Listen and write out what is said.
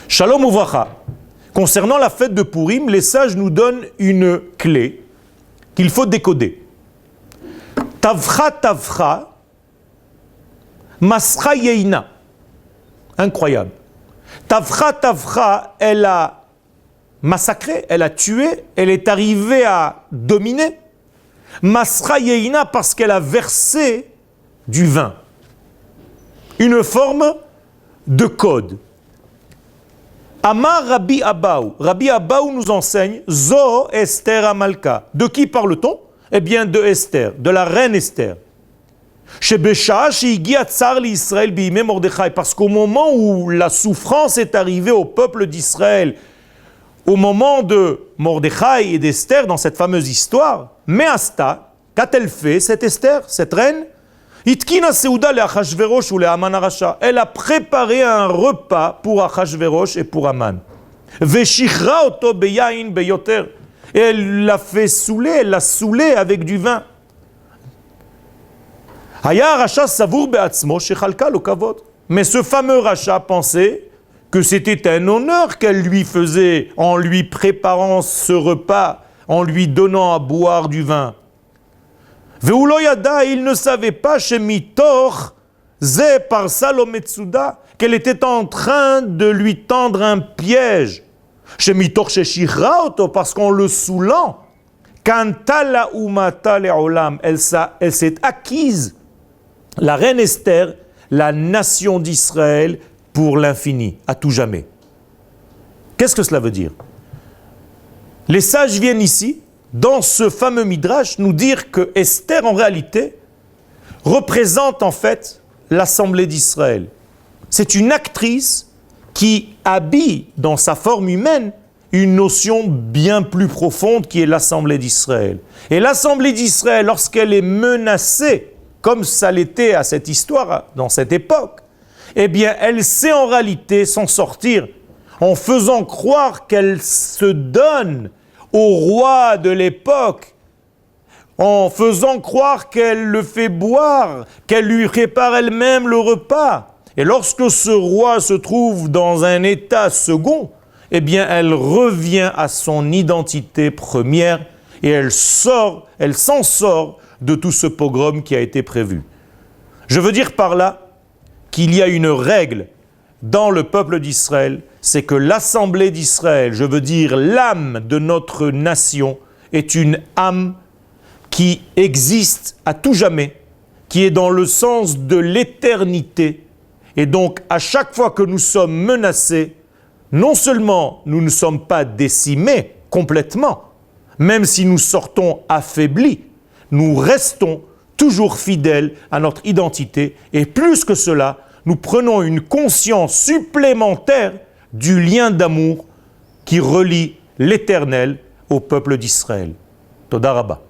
Shalom uvracha. Concernant la fête de Purim, les sages nous donnent une clé qu'il faut décoder. Tavcha tavcha, mascha yeina. Incroyable. Tavcha tavcha, elle a massacré, elle a tué, elle est arrivée à dominer. Mascha yeina parce qu'elle a versé du vin. Une forme de code. Amar Rabbi Abaou. Rabbi Abaou nous enseigne Zo Esther Amalka. De qui parle-t-on? Eh bien de Esther, de la reine Esther. Parce qu'au moment où la souffrance est arrivée au peuple d'Israël, au moment de Mordechai et d'Esther, dans cette fameuse histoire, Measta, qu'a-t-elle fait cette Esther, cette reine? Elle a préparé un repas pour Achashverosh et pour Aman. Et elle l'a fait saouler, elle l'a saoulé avec du vin. Mais ce fameux rachat pensait que c'était un honneur qu'elle lui faisait en lui préparant ce repas, en lui donnant à boire du vin. Il ne savait pas chez Mitor, qu'elle était en train de lui tendre un piège. Chez Mitor, chez Shiraoto, parce qu'en le saoulant, elle s'est acquise, la reine Esther, la nation d'Israël pour l'infini, à tout jamais. Qu'est-ce que cela veut dire? Les sages viennent ici, dans ce fameux Midrash, nous dire que Esther, en réalité, représente en fait l'Assemblée d'Israël. C'est une actrice qui habille dans sa forme humaine une notion bien plus profonde qui est l'Assemblée d'Israël. Et l'Assemblée d'Israël, lorsqu'elle est menacée, comme ça l'était à cette histoire, dans cette époque, eh bien, elle sait en réalité s'en sortir en faisant croire qu'elle se donne au roi de l'époque, en faisant croire qu'elle le fait boire, qu'elle lui prépare elle-même le repas. Et lorsque ce roi se trouve dans un état second, eh bien, elle revient à son identité première et elle s'en sort de tout ce pogrom qui a été prévu. Je veux dire par là qu'il y a une règle dans le peuple d'Israël, c'est que l'Assemblée d'Israël, je veux dire l'âme de notre nation, est une âme qui existe à tout jamais, qui est dans le sens de l'éternité. Et donc, à chaque fois que nous sommes menacés, non seulement nous ne sommes pas décimés complètement, même si nous sortons affaiblis, nous restons toujours fidèles à notre identité. Et plus que cela, nous prenons une conscience supplémentaire du lien d'amour qui relie l'Éternel au peuple d'Israël. Toda Rabba.